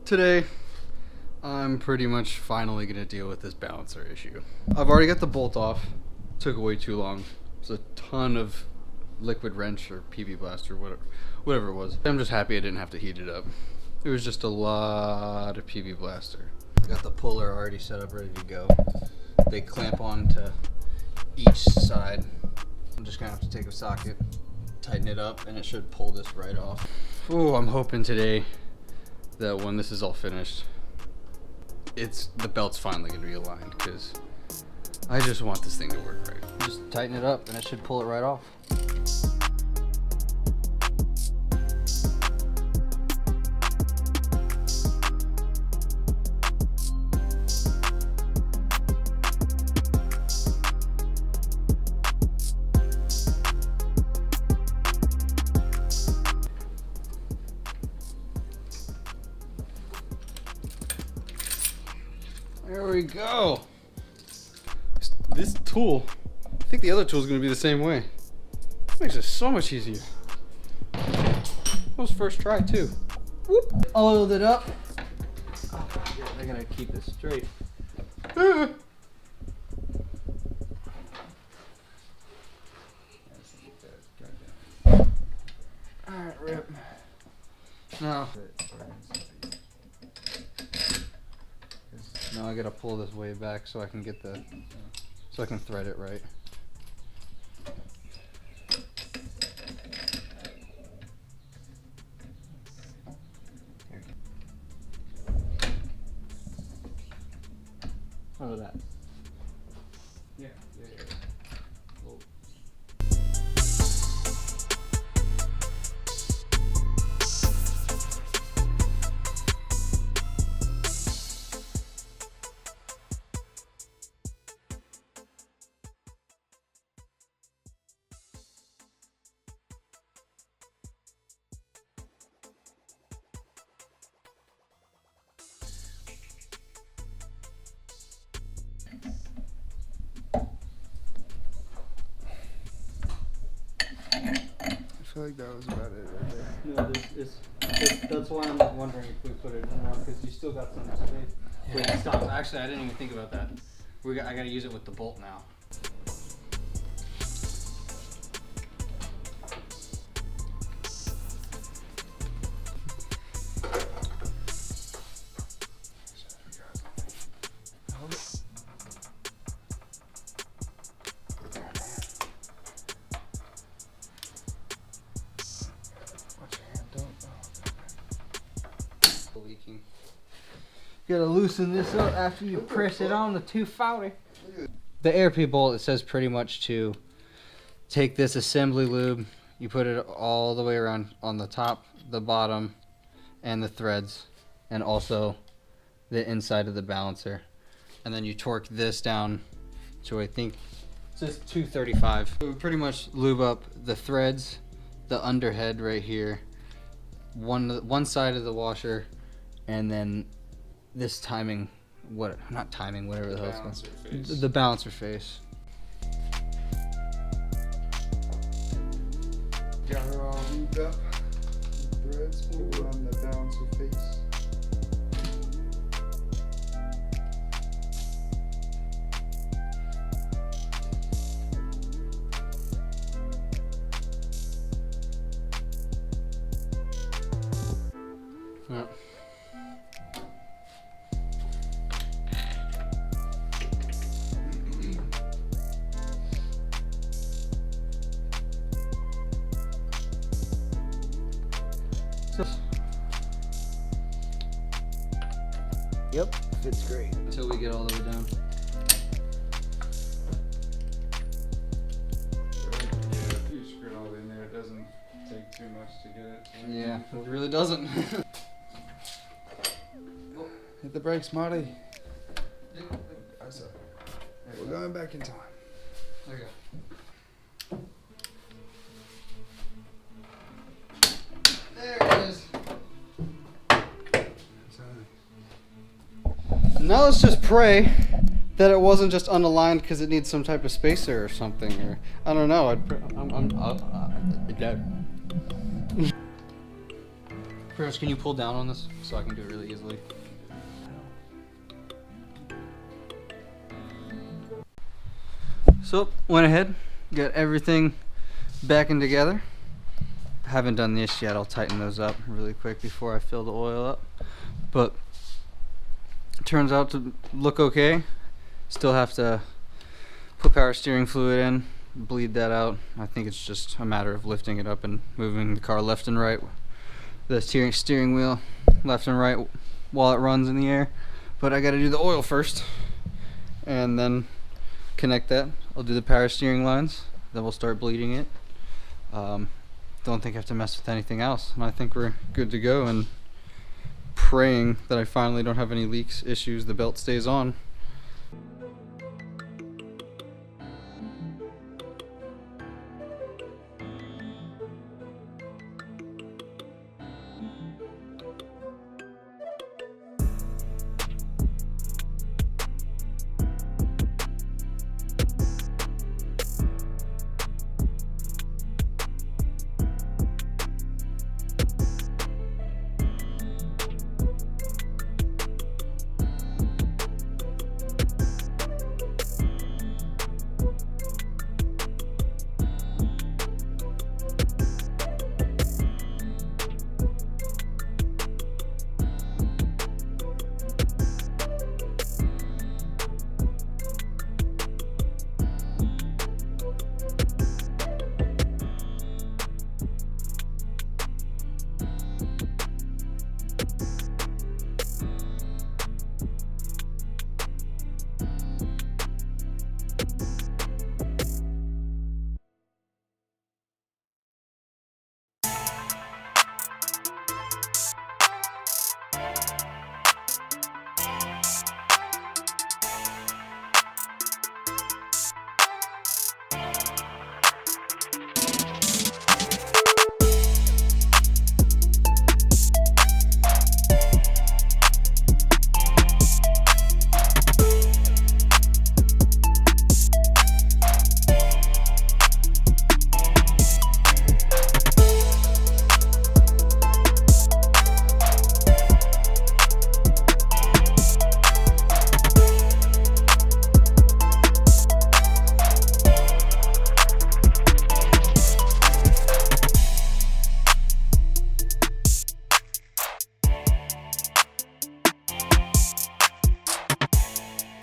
Today, I'm pretty much finally going to deal with this balancer issue. I've already got the bolt off. Took way too long. It's a ton of liquid wrench or PB blast or whatever it was. I'm just happy I didn't have to heat it up. It was just a lot of PB blaster. Got the puller already set up, ready to go. They clamp on to each side. I'm just gonna have to take a socket, tighten it up, and it should pull this right off. Ooh, I'm hoping today that when this is all finished, the belt's finally gonna be aligned, because I just want this thing to work right. Just tighten it up and it should pull it right off. There we go. This tool, I think the other tool is going to be the same way. It makes it so much easier. That was first try too. Whoop. Oiled it up. Oh, yeah, I gotta keep this straight. Alright, rip. Now I gotta pull this way back so I can get so I can thread it right. How about that? Yeah. Cool. I feel like that was about it right there. No, that's why I'm wondering if we put it in one, because you still got some space. Yeah. Wait, stop. Actually, I didn't even think about that. I gotta use it with the bolt now. Leaking. You gotta loosen this up after you press it on the 240. The ARP bolt, it says pretty much to take this assembly lube, you put it all the way around on the top, the bottom, and the threads, and also the inside of the balancer. And then you torque this down to, I think, it says 235. So we pretty much lube up the threads, the underhead right here, one side of the washer, and then this timing, whatever the hell it's called. The balancer face. Got her all lubed up. Threads on the balancer face. Yeah. Yep, fits great until we get all the way down. Yeah, if you screw it all in there, it doesn't take too much to get it. Yeah, it really doesn't. Hit the brakes, Marty. We're going back in time. There you go. There it is. Now let's just pray that it wasn't just unaligned because it needs some type of spacer or something, or I don't know. Chris, can you pull down on this so I can do it really easily? So, went ahead, got everything backing together. Haven't done this yet. I'll tighten those up really quick before I fill the oil up. But it turns out to look okay. Still have to put power steering fluid in, bleed that out. I think it's just a matter of lifting it up and moving the car left and right, the steering wheel left and right while it runs in the air. But I got to do the oil first and then connect that. I'll do the power steering lines, then we'll start bleeding it. Don't think I have to mess with anything else, and I think we're good to go, and praying that I finally don't have any leaks, issues, the belt stays on.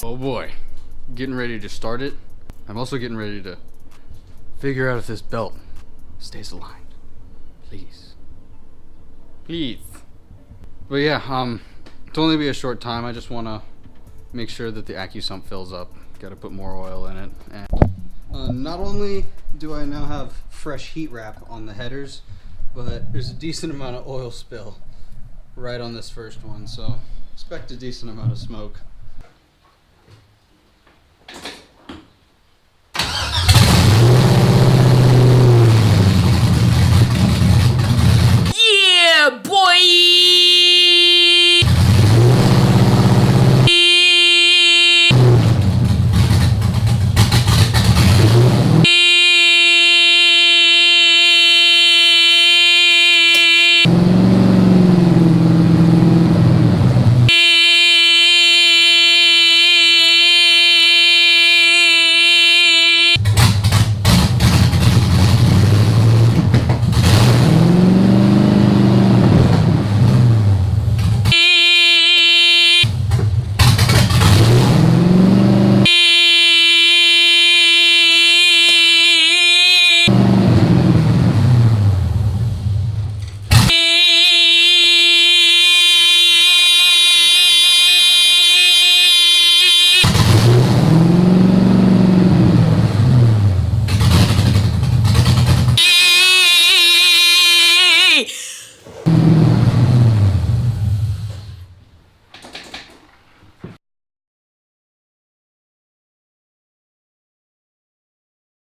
Oh boy, getting ready to start it. I'm also getting ready to figure out if this belt stays aligned. Please. Please. But yeah, it'll only be a short time. I just want to make sure that the AccuSump fills up. Got to put more oil in it. And not only do I now have fresh heat wrap on the headers, but there's a decent amount of oil spill right on this first one, so expect a decent amount of smoke.